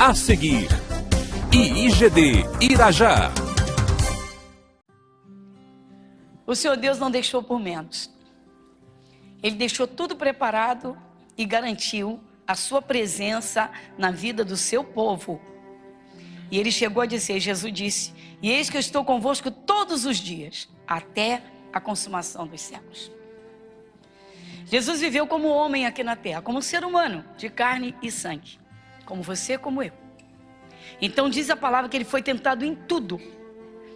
A seguir, IIGD Irajá. O Senhor Deus não deixou por menos. Ele deixou tudo preparado e garantiu a sua presença na vida do seu povo. E ele chegou a dizer, Jesus disse, e eis que eu estou convosco todos os dias, até a consumação dos séculos. Jesus viveu como homem aqui na terra, como um ser humano, de carne e sangue, como você, como eu. Então diz a palavra que ele foi tentado em tudo,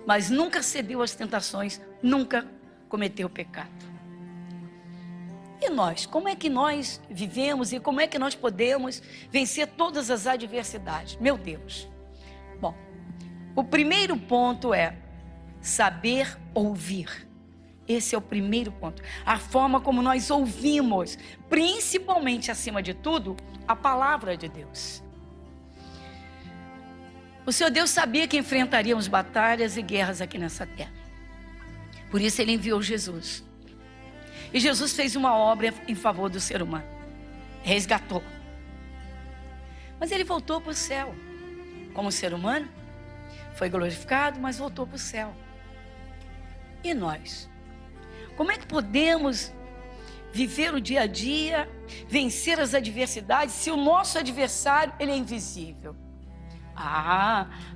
mas nunca cedeu às tentações, nunca cometeu pecado. E nós, como é que nós vivemos e como é que nós podemos vencer todas as adversidades? Meu Deus. Bom, o primeiro ponto é saber ouvir. Esse é o primeiro ponto. A forma como nós ouvimos, principalmente acima de tudo, a palavra de Deus. O Senhor Deus sabia que enfrentaríamos batalhas e guerras aqui nessa terra. Por isso ele enviou Jesus. E Jesus fez uma obra em favor do ser humano. Resgatou. Mas ele voltou para o céu. Como ser humano, foi glorificado, mas voltou para o céu. E nós? Como é que podemos viver o dia a dia, vencer as adversidades, se o nosso adversário ele é invisível?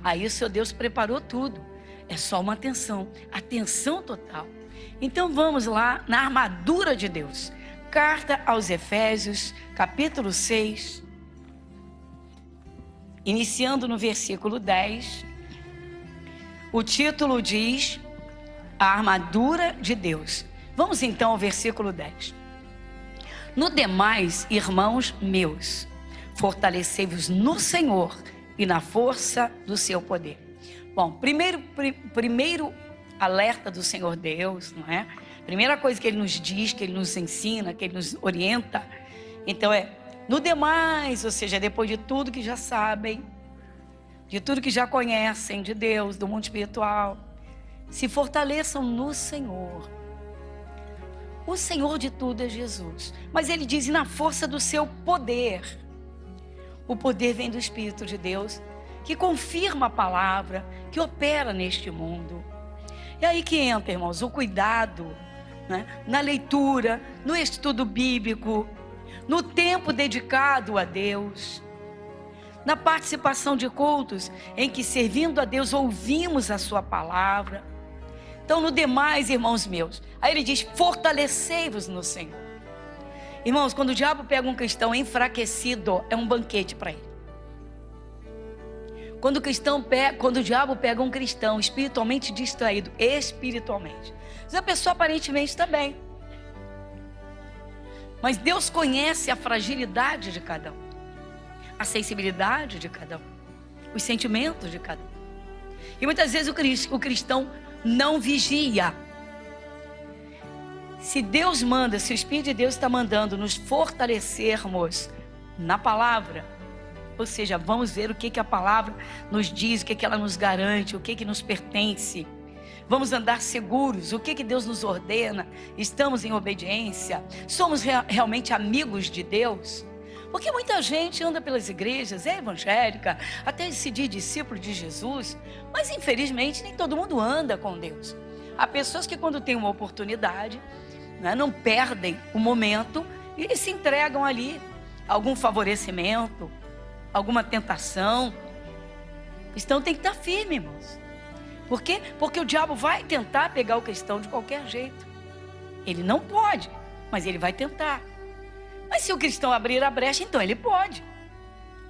Aí o Senhor Deus preparou tudo. É só uma atenção total. Então vamos lá na armadura de Deus. Carta aos Efésios, capítulo 6, iniciando no versículo 10. O título diz, a armadura de Deus. Vamos então ao versículo 10. No demais, irmãos meus, fortalecei-vos no Senhor e na força do seu poder. Bom, primeiro alerta do Senhor Deus, não é? Primeira coisa que ele nos diz, que ele nos ensina, que ele nos orienta, então é, no demais, ou seja, depois de tudo que já sabem, de tudo que já conhecem de Deus, do mundo espiritual, se fortaleçam no Senhor. O Senhor de tudo é Jesus, mas ele diz, na força do seu poder. O poder vem do Espírito de Deus, que confirma a palavra, que opera neste mundo. E aí que entra, irmãos, o cuidado, né? Na leitura, no estudo bíblico, no tempo dedicado a Deus, na participação de cultos em que, servindo a Deus, ouvimos a sua palavra. Então, no demais, irmãos meus, aí ele diz, fortalecei-vos no Senhor. Irmãos, quando o diabo pega um cristão enfraquecido, é um banquete para ele. Quando o diabo pega um cristão espiritualmente distraído, espiritualmente, mas a pessoa aparentemente está bem. Mas Deus conhece a fragilidade de cada um, a sensibilidade de cada um, os sentimentos de cada um. E muitas vezes o cristão não vigia. Se Deus manda, se o Espírito de Deus está mandando nos fortalecermos na palavra, ou seja, vamos ver o que a palavra nos diz, o que ela nos garante, o que nos pertence. Vamos andar seguros, o que Deus nos ordena, estamos em obediência, somos realmente amigos de Deus. Porque muita gente anda pelas igrejas, é evangélica, até se diz discípulo de Jesus, mas infelizmente nem todo mundo anda com Deus. Há pessoas que quando tem uma oportunidade, né, não perdem o momento e se entregam ali a algum favorecimento, alguma tentação. Então tem que estar firme, irmãos. Por quê? Porque o diabo vai tentar pegar o cristão de qualquer jeito. Ele não pode, mas ele vai tentar. Mas se o cristão abrir a brecha, então ele pode.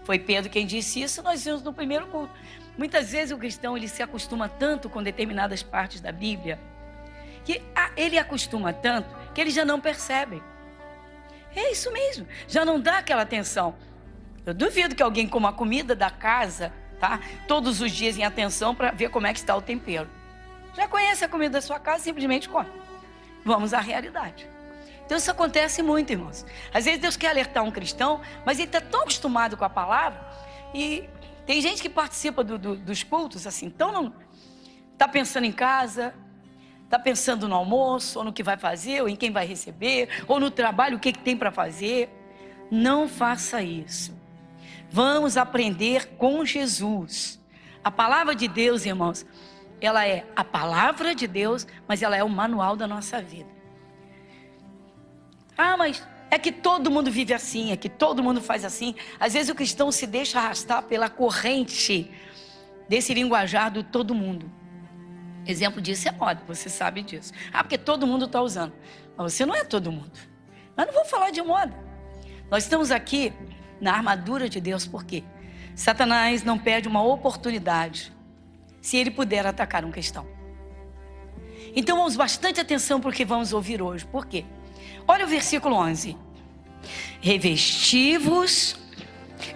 Foi Pedro quem disse isso, nós vimos no primeiro culto. Muitas vezes o cristão ele se acostuma tanto com determinadas partes da Bíblia, que ele acostuma tanto que ele já não percebe. É isso mesmo, já não dá aquela atenção. Eu duvido que alguém coma a comida da casa, tá? Todos os dias em atenção para ver como é que está o tempero. Já conhece a comida da sua casa, simplesmente come. Vamos à realidade. Então isso acontece muito, irmãos. Às vezes Deus quer alertar um cristão, mas ele está tão acostumado com a palavra, e tem gente que participa dos cultos assim, então não está pensando em casa, está pensando no almoço, ou no que vai fazer, ou em quem vai receber, ou no trabalho, o que tem para fazer. Não faça isso. Vamos aprender com Jesus. A palavra de Deus, irmãos, ela é a palavra de Deus, mas ela é o manual da nossa vida. Ah, mas é que todo mundo vive assim, é que todo mundo faz assim. Às vezes o cristão se deixa arrastar pela corrente desse linguajar do todo mundo. Exemplo disso é moda, você sabe disso. Ah, porque todo mundo está usando. Mas você não é todo mundo. Mas não vou falar de moda. Nós estamos aqui na armadura de Deus, por quê? Satanás não perde uma oportunidade se ele puder atacar um cristão. Então vamos bastante atenção para o que vamos ouvir hoje. Por quê? Olha o versículo 11. Revesti-vos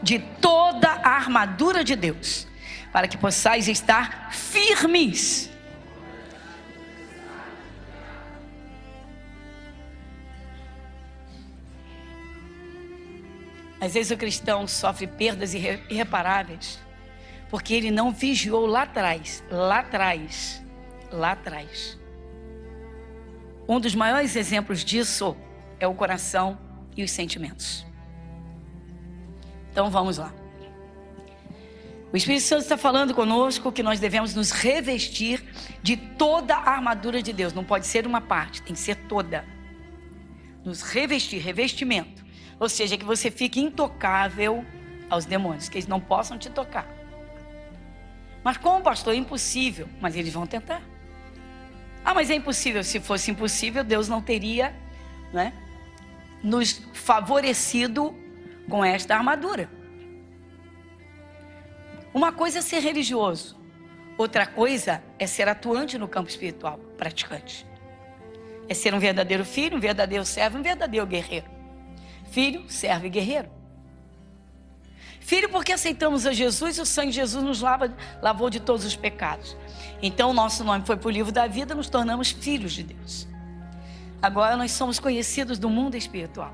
de toda a armadura de Deus, para que possais estar firmes. Às vezes o cristão sofre perdas irreparáveis, porque ele não vigiou lá atrás. Um dos maiores exemplos disso é o coração e os sentimentos. Então vamos lá. O Espírito Santo está falando conosco que nós devemos nos revestir de toda a armadura de Deus. Não pode ser uma parte, tem que ser toda. Nos revestir, revestimento. Ou seja, que você fique intocável aos demônios, que eles não possam te tocar. Mas como, pastor, é impossível. Mas eles vão tentar. Ah, mas é impossível. Se fosse impossível, Deus não teria, né, nos favorecido com esta armadura. Uma coisa é ser religioso. Outra coisa é ser atuante no campo espiritual, praticante. É ser um verdadeiro filho, um verdadeiro servo, um verdadeiro guerreiro. Filho, servo e guerreiro. Filho porque aceitamos a Jesus e o sangue de Jesus nos lavou de todos os pecados. Então o nosso nome foi para o livro da vida, nos tornamos filhos de Deus. Agora nós somos conhecidos do mundo espiritual.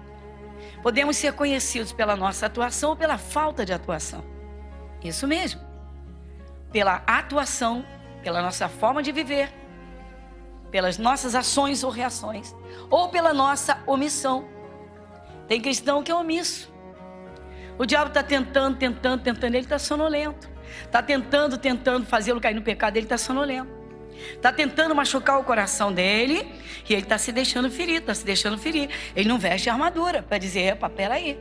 Podemos ser conhecidos pela nossa atuação ou pela falta de atuação. Isso mesmo. Pela atuação, pela nossa forma de viver, pelas nossas ações ou reações, ou pela nossa omissão. Tem cristão que é omisso. O diabo está tentando, ele está sonolento. Está tentando fazê-lo cair no pecado, ele está sonolento. Está tentando machucar o coração dele e ele está se deixando ferir, Ele não veste a armadura para dizer, epa, peraí.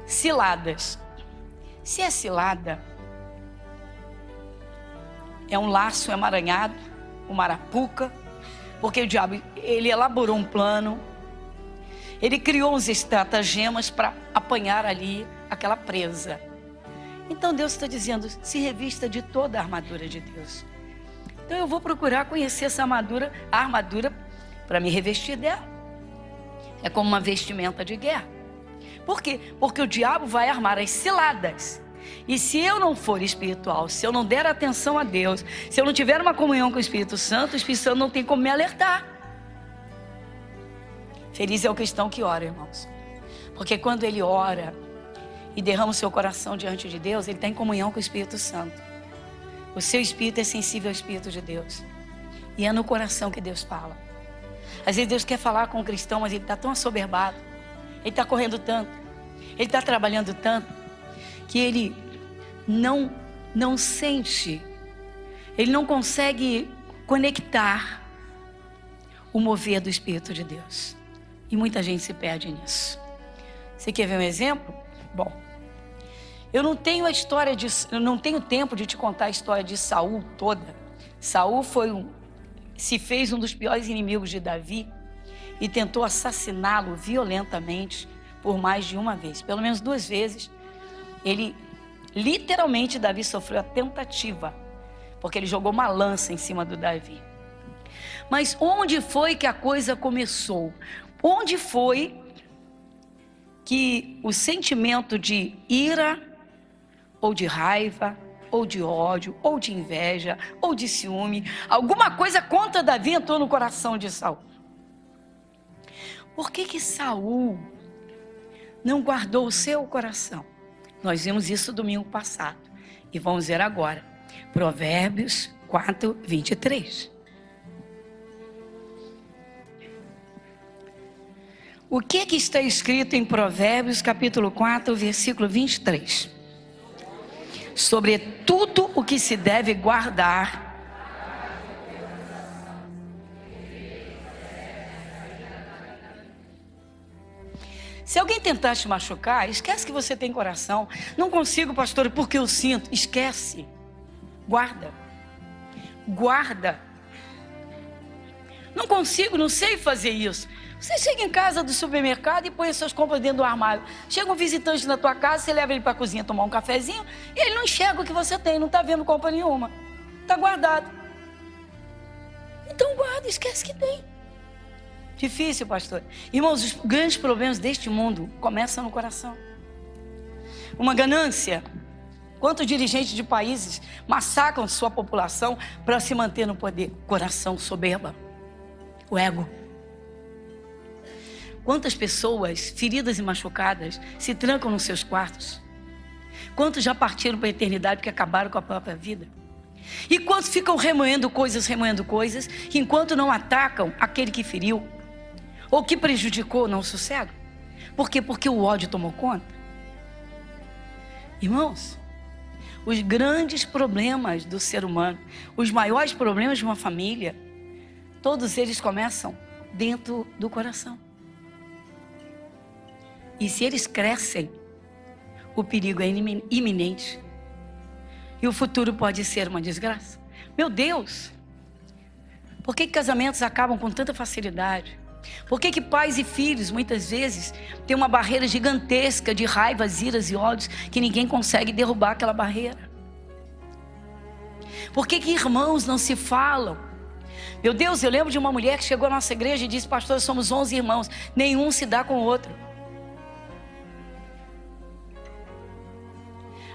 Ciladas. Se é cilada, é um laço emaranhado, uma arapuca, porque o diabo, ele elaborou um plano, ele criou uns estratagemas para apanhar ali aquela presa. Então Deus está dizendo, se revista de toda a armadura de Deus. Então eu vou procurar conhecer essa armadura, a armadura, para me revestir dela. É como uma vestimenta de guerra. Por quê? Porque o diabo vai armar as ciladas. E se eu não for espiritual, se eu não der atenção a Deus, se eu não tiver uma comunhão com o Espírito Santo não tem como me alertar. Feliz é o cristão que ora, irmãos. Porque quando ele ora e derrama o seu coração diante de Deus, ele está em comunhão com o Espírito Santo. O seu espírito é sensível ao Espírito de Deus. E é no coração que Deus fala. Às vezes Deus quer falar com o cristão, mas ele está tão assoberbado. Ele está correndo tanto. Ele está trabalhando tanto. Que ele não sente. Ele não consegue conectar o mover do Espírito de Deus. E muita gente se perde nisso. Você quer ver um exemplo? Bom, eu não tenho tempo de te contar a história de Saul toda. Saul se fez um dos piores inimigos de Davi e tentou assassiná-lo violentamente por mais de uma vez. Pelo menos 2 vezes. Literalmente, Davi sofreu a tentativa, porque ele jogou uma lança em cima do Davi. Mas onde foi que a coisa começou? Onde foi que o sentimento de ira, ou de raiva, ou de ódio, ou de inveja, ou de ciúme, alguma coisa contra Davi entrou no coração de Saul? Por que Saul não guardou o seu coração? Nós vimos isso domingo passado. E vamos ver agora. Provérbios 4, 23. O que está escrito em Provérbios capítulo 4, versículo 23? Sobre tudo o que se deve guardar. Se alguém tentar te machucar, esquece que você tem coração. Não consigo, pastor, porque eu sinto. Esquece. Guarda. Guarda. Não consigo, não sei fazer isso. Você chega em casa do supermercado e põe as suas compras dentro do armário. Chega um visitante na tua casa, você leva ele para a cozinha tomar um cafezinho e ele não enxerga o que você tem, não está vendo compra nenhuma. Está guardado. Então guarda, esquece que tem. Difícil, pastor. Irmãos, os grandes problemas deste mundo começam no coração. Uma ganância. Quantos dirigentes de países massacram sua população para se manter no poder? Coração, soberba. O ego. Quantas pessoas feridas e machucadas se trancam nos seus quartos? Quantos já partiram para a eternidade porque acabaram com a própria vida? E quantos ficam remoendo coisas, que enquanto não atacam aquele que feriu ou que prejudicou, não sossegam? Por quê? Porque o ódio tomou conta. Irmãos, os grandes problemas do ser humano, os maiores problemas de uma família, todos eles começam dentro do coração. E se eles crescem, o perigo é iminente. E o futuro pode ser uma desgraça. Meu Deus! Por que casamentos acabam com tanta facilidade? Por que pais e filhos, muitas vezes, têm uma barreira gigantesca de raivas, iras e ódios, que ninguém consegue derrubar aquela barreira? Por que irmãos não se falam? Meu Deus, eu lembro de uma mulher que chegou à nossa igreja e disse: pastor, somos 11 irmãos, nenhum se dá com o outro.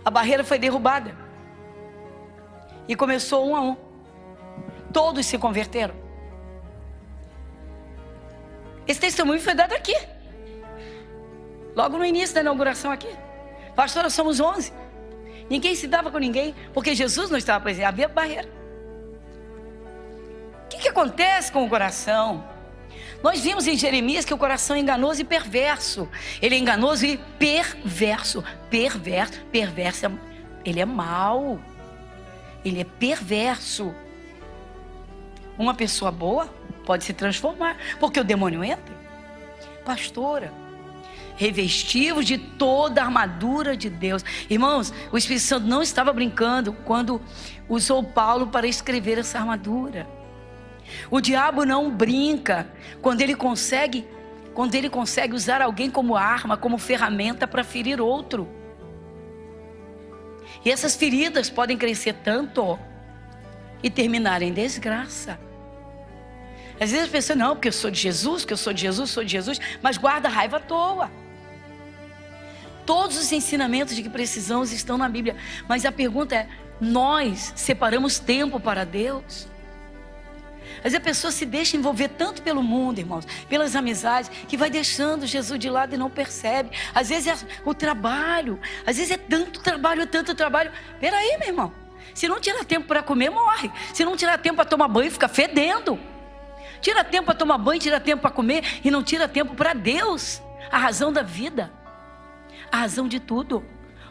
A barreira foi derrubada. E começou um a um. Todos se converteram. Esse testemunho foi dado aqui. Logo no início da inauguração aqui. Pastora, somos 11. Ninguém se dava com ninguém, porque Jesus não estava presente. Havia barreira. O que acontece com o coração? Nós vimos em Jeremias que o coração é enganoso e perverso. Ele é enganoso e perverso. Perverso. Ele é mau. Ele é perverso. Uma pessoa boa pode se transformar, porque o demônio entra. Pastora, revestivos de toda a armadura de Deus. Irmãos, o Espírito Santo não estava brincando quando usou Paulo para escrever essa armadura. O diabo não brinca quando ele consegue usar alguém como arma, como ferramenta para ferir outro. E essas feridas podem crescer tanto e terminar em desgraça. Às vezes a pessoa, não, porque eu sou de Jesus, mas guarda raiva à toa. Todos os ensinamentos de que precisamos estão na Bíblia, mas a pergunta é: nós separamos tempo para Deus? Às vezes a pessoa se deixa envolver tanto pelo mundo, irmãos, pelas amizades, que vai deixando Jesus de lado e não percebe. Às vezes é o trabalho, às vezes é tanto trabalho. Peraí, meu irmão, se não tirar tempo para comer, morre. Se não tirar tempo para tomar banho, fica fedendo. Tira tempo para tomar banho, tira tempo para comer e não tira tempo para Deus, a razão da vida, a razão de tudo.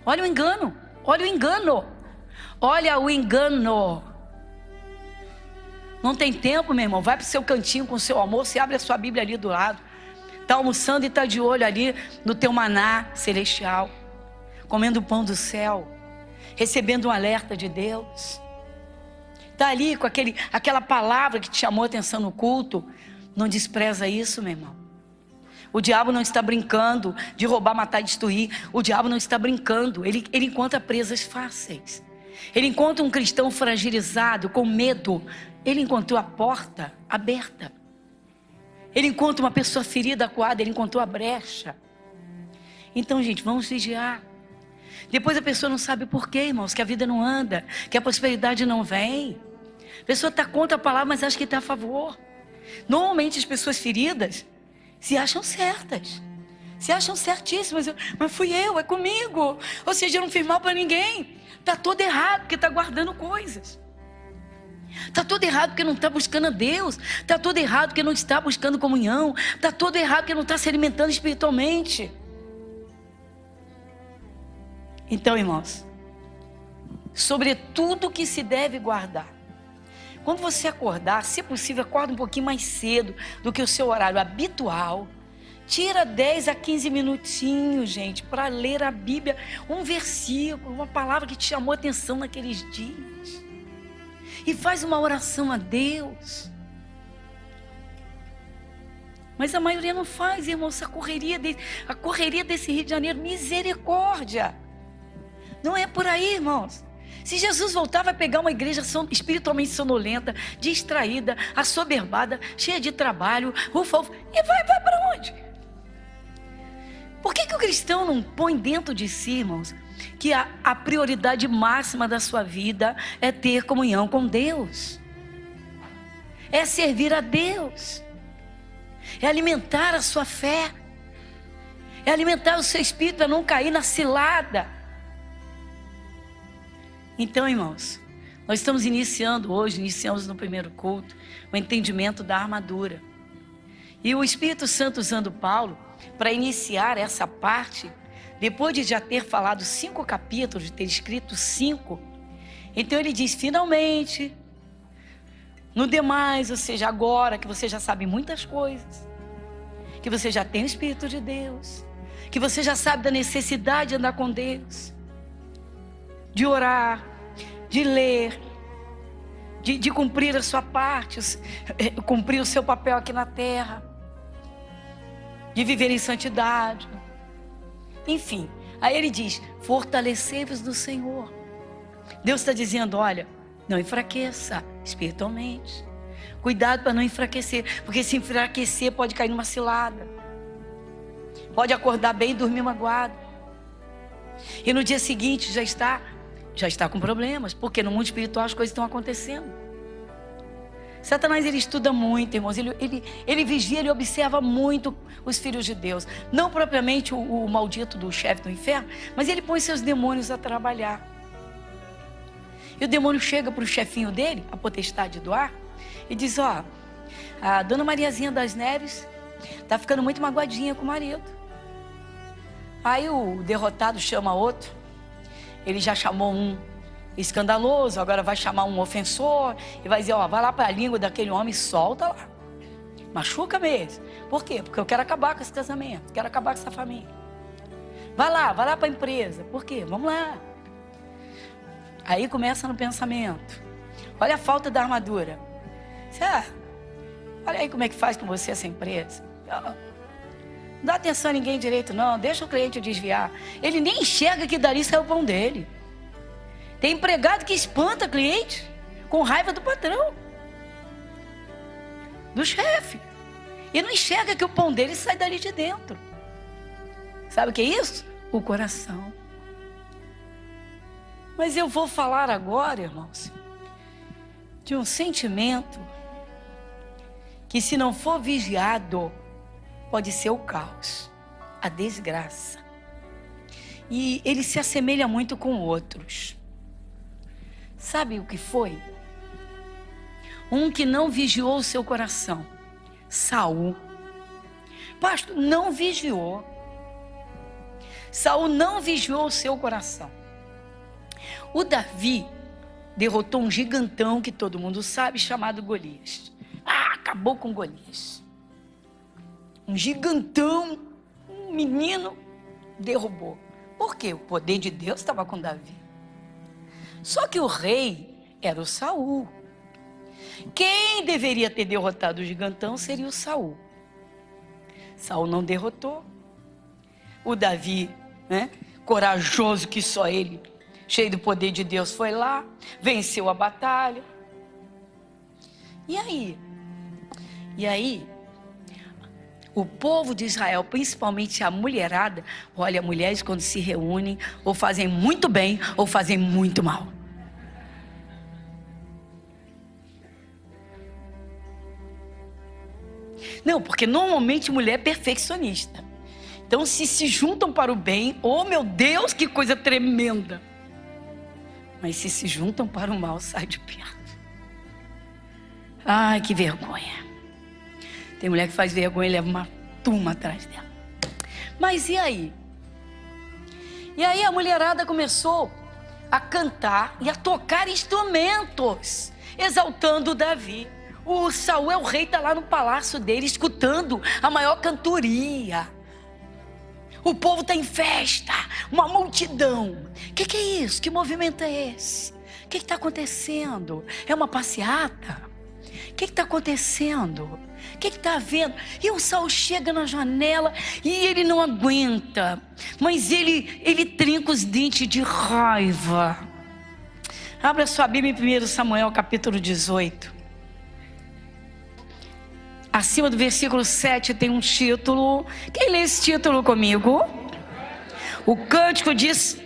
Olha o engano. Não tem tempo, meu irmão, vai para o seu cantinho com o seu almoço e abre a sua Bíblia ali do lado. Está almoçando e está de olho ali no teu maná celestial, comendo o pão do céu, recebendo um alerta de Deus. Está ali com aquela palavra que te chamou a atenção no culto. Não despreza isso, meu irmão. O diabo não está brincando de roubar, matar e destruir. O diabo não está brincando. Ele encontra presas fáceis. Ele encontra um cristão fragilizado, com medo. Ele encontrou a porta aberta. Ele encontra uma pessoa ferida, acuada. Ele encontrou a brecha. Então, gente, vamos vigiar. Depois a pessoa não sabe por quê, irmãos, que a vida não anda, que a prosperidade não vem. A pessoa está contra a palavra, mas acha que está a favor. Normalmente as pessoas feridas se acham certas, se acham certíssimas. Mas fui eu, é comigo. Ou seja, eu não fiz mal para ninguém. Está todo errado, porque está guardando coisas. Está tudo errado porque não está buscando a Deus. Está tudo errado porque não está buscando comunhão. Está tudo errado porque não está se alimentando espiritualmente. Então, irmãos, sobretudo que se deve guardar. Quando você acordar, se possível, acorda um pouquinho mais cedo do que o seu horário habitual. Tira 10 a 15 minutinhos, gente, para ler a Bíblia, um versículo, uma palavra que te chamou a atenção naqueles dias. E faz uma oração a Deus. Mas a maioria não faz, irmãos, a correria desse Rio de Janeiro, misericórdia. Não é por aí, irmãos. Se Jesus voltar, vai pegar uma igreja espiritualmente sonolenta, distraída, assoberbada, cheia de trabalho, ufa, e vai para onde? Por que o cristão não põe dentro de si, irmãos, que a prioridade máxima da sua vida é ter comunhão com Deus? É servir a Deus. É alimentar a sua fé. É alimentar o seu espírito para não cair na cilada. Então, irmãos, nós estamos iniciamos no primeiro culto, o entendimento da armadura. E o Espírito Santo usando Paulo para iniciar essa parte, depois de já ter falado 5 capítulos, de ter escrito 5, então ele diz, finalmente, no demais, ou seja, agora que você já sabe muitas coisas, que você já tem o Espírito de Deus, que você já sabe da necessidade de andar com Deus, de orar, de ler, de cumprir a sua parte, cumprir o seu papel aqui na terra, de viver em santidade, enfim. Aí ele diz, fortalecei-vos no Senhor. Deus está dizendo, olha, não enfraqueça espiritualmente, cuidado para não enfraquecer, porque se enfraquecer pode cair numa cilada, pode acordar bem e dormir magoado, e no dia seguinte já está com problemas, porque no mundo espiritual as coisas estão acontecendo. Satanás, ele estuda muito, irmãos, ele vigia, ele observa muito os filhos de Deus, não propriamente o maldito do chefe do inferno, mas ele põe seus demônios a trabalhar. E o demônio chega para o chefinho dele, a potestade do ar, e diz, ó, a dona Mariazinha das Neves está ficando muito magoadinha com o marido. Aí o derrotado chama outro, ele já chamou um escandaloso, agora vai chamar um ofensor, e vai dizer, ó, vai lá para a língua daquele homem e solta lá, machuca mesmo. Por quê? Porque eu quero acabar com esse casamento, quero acabar com essa família. Vai lá para a empresa. Por quê? Vamos lá. Aí começa no pensamento, olha a falta da armadura. Olha aí como é que faz com você essa empresa. Não dá atenção a ninguém direito não, deixa o cliente desviar. Ele nem enxerga que dali sai o pão dele. Tem empregado que espanta cliente com raiva do patrão, do chefe, e não enxerga que o pão dele sai dali de dentro. Sabe o que é isso? O coração. Mas eu vou falar agora, irmãos, de um sentimento que, se não for vigiado, pode ser o caos, a desgraça. E ele se assemelha muito com outros. Sabe o que foi? Um que não vigiou o seu coração. Saul. Pastor, não vigiou. Saul não vigiou o seu coração. O Davi derrotou um gigantão que todo mundo sabe, chamado Golias. Acabou com Golias. Um gigantão, um menino, derrubou. Por quê? O poder de Deus estava com Davi. Só que o rei era o Saul. Quem deveria ter derrotado o gigantão seria o Saul. Saul não derrotou. O Davi, corajoso que só ele, cheio do poder de Deus, foi lá, venceu a batalha. E aí, o povo de Israel, principalmente a mulherada, olha, mulheres quando se reúnem, ou fazem muito bem, ou fazem muito mal. Não, porque normalmente mulher é perfeccionista. Então, se juntam para o bem, oh meu Deus, que coisa tremenda. Mas se juntam para o mal, sai de perto. Ai, que vergonha. Tem mulher que faz vergonha e leva uma turma atrás dela. Mas e aí? E aí a mulherada começou a cantar e a tocar instrumentos, exaltando Davi. O Saul é o rei, está lá no palácio dele, escutando a maior cantoria. O povo está em festa, uma multidão. O que é isso? Que movimento é esse? O que está acontecendo? É uma passeata? O que está acontecendo? O que está havendo? E o Saul chega na janela e ele não aguenta, mas ele trinca os dentes de raiva. Abra sua Bíblia em 1 Samuel capítulo 18. Acima do versículo 7 tem um título. Quem lê esse título comigo? O Cântico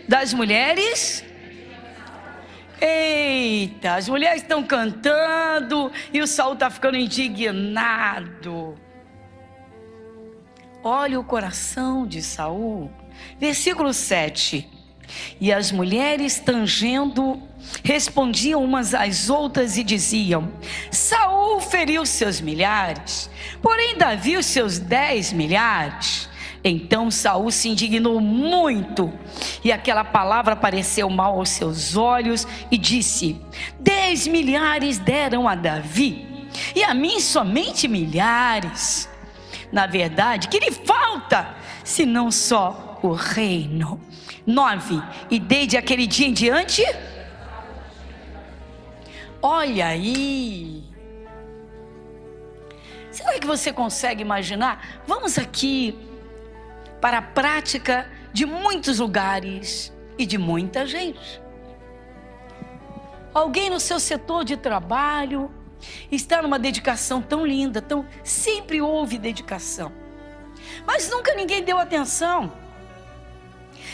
das Mulheres. Eita, as mulheres estão cantando e o Saul está ficando indignado. Olha o coração de Saul. Versículo 7. E as mulheres, tangendo, respondiam umas às outras e diziam: Saul feriu seus milhares, porém Davi os seus 10 milhares. Então Saul se indignou muito, e aquela palavra pareceu mal aos seus olhos, e disse: 10 milhares deram a Davi, e a mim somente milhares. Na verdade, que lhe falta, senão só o reino? 9. E desde aquele dia em diante, olha aí. Será que você consegue imaginar? Vamos aqui para a prática de muitos lugares e de muita gente. Alguém no seu setor de trabalho está numa dedicação tão linda, sempre houve dedicação, mas nunca ninguém deu atenção.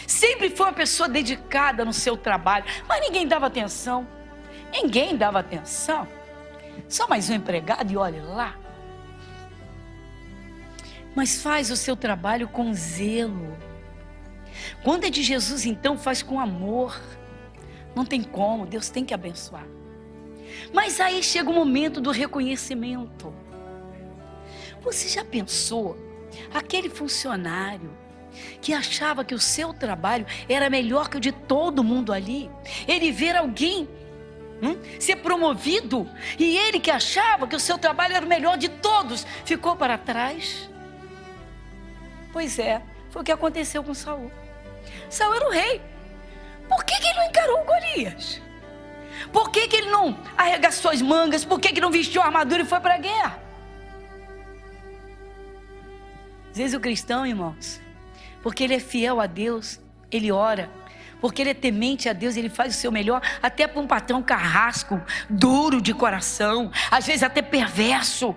Sempre foi uma pessoa dedicada no seu trabalho, mas ninguém dava atenção. Ninguém dava atenção. Só mais um empregado e olhe lá. Mas faz o seu trabalho com zelo. Quando é de Jesus, então, faz com amor. Não tem como, Deus tem que abençoar. Mas aí chega o momento do reconhecimento. Você já pensou? Aquele funcionário que achava que o seu trabalho era melhor que o de todo mundo ali, ele ver alguém ser promovido, e ele que achava que o seu trabalho era o melhor de todos, ficou para trás. Pois é, foi o que aconteceu com Saul. Saul era o rei. Por que ele não encarou Golias? Por que ele não arregaçou as mangas? Por que ele não vestiu a armadura e foi para a guerra? Às vezes o cristão, irmãos, porque ele é fiel a Deus, ele ora. Porque ele é temente a Deus, ele faz o seu melhor, até para um patrão carrasco, duro de coração, às vezes até perverso.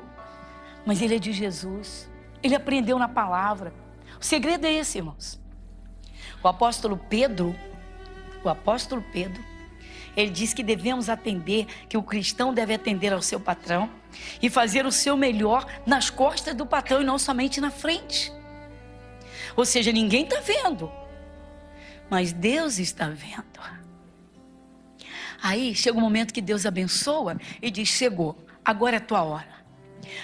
Mas ele é de Jesus, ele aprendeu na palavra. O segredo é esse, irmãos. O apóstolo Pedro, ele diz que devemos atender, que o cristão deve atender ao seu patrão e fazer o seu melhor nas costas do patrão e não somente na frente. Ou seja, ninguém está vendo, mas Deus está vendo. Aí chega um momento que Deus abençoa e diz: chegou, agora é a tua hora.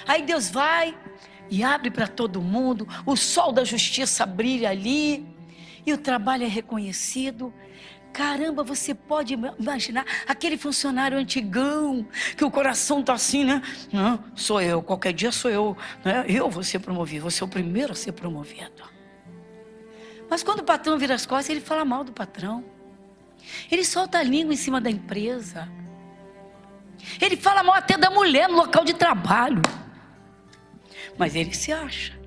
Aí Deus vai e abre para todo mundo, o sol da justiça brilha ali, e o trabalho é reconhecido. Caramba, você pode imaginar aquele funcionário antigão, que o coração está assim, né? Não, sou eu, qualquer dia sou eu, né? Eu vou ser promovido, vou ser o primeiro a ser promovido. Mas quando o patrão vira as costas, ele fala mal do patrão. Ele solta a língua em cima da empresa. Ele fala mal até da mulher no local de trabalho. Mas ele se acha.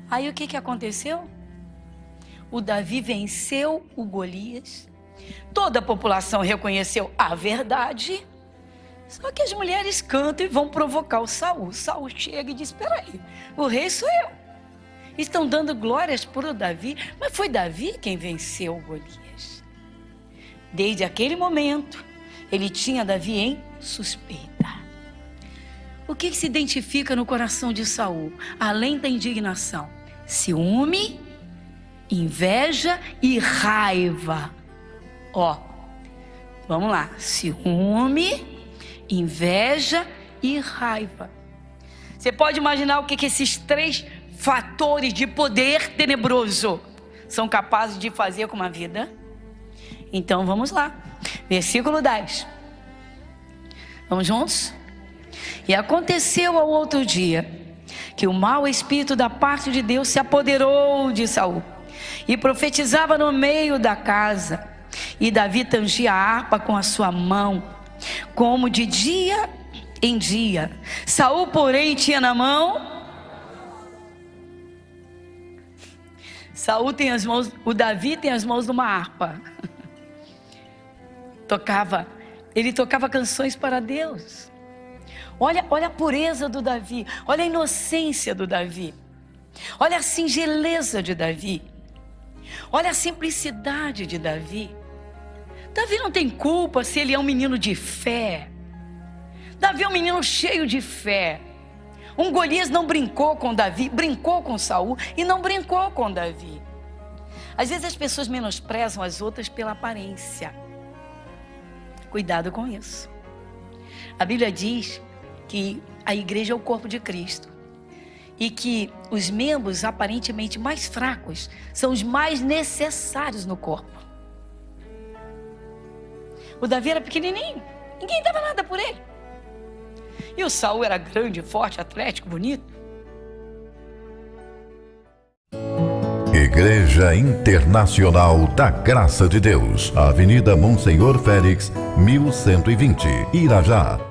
Aí o que aconteceu? O Davi venceu o Golias. Toda a população reconheceu a verdade. Só que as mulheres cantam e vão provocar o Saul. Saul chega e diz: espera aí, o rei sou eu. Estão dando glórias para o Davi, mas foi Davi quem venceu o Golias. Desde aquele momento, ele tinha Davi em suspeita. O que se identifica no coração de Saul, além da indignação? Ciúme, inveja e raiva. Vamos lá. Ciúme, inveja e raiva. Você pode imaginar o que esses 3 fatores de poder tenebroso são capazes de fazer com uma vida? Então vamos lá, versículo 10. Vamos juntos? E aconteceu ao outro dia que o mau espírito da parte de Deus se apoderou de Saul e profetizava no meio da casa. E Davi tangia a harpa com a sua mão, como de dia em dia. Saul, porém, tinha na mão. Saul tem as mãos, o Davi tem as mãos numa harpa. Ele tocava canções para Deus. Olha a pureza do Davi, olha a inocência do Davi, olha a singeleza de Davi, olha a simplicidade de Davi. Davi não tem culpa se ele é um menino de fé. Davi é um menino cheio de fé. Um Golias não brincou com Davi, brincou com Saul e não brincou com Davi. Às vezes as pessoas menosprezam as outras pela aparência. Cuidado com isso. A Bíblia diz que a igreja é o corpo de Cristo e que os membros aparentemente mais fracos são os mais necessários no corpo. O Davi era pequenininho, ninguém dava nada por ele. E o Saul era grande, forte, atlético, bonito. Igreja Internacional da Graça de Deus, Avenida Monsenhor Félix, 1120, Irajá.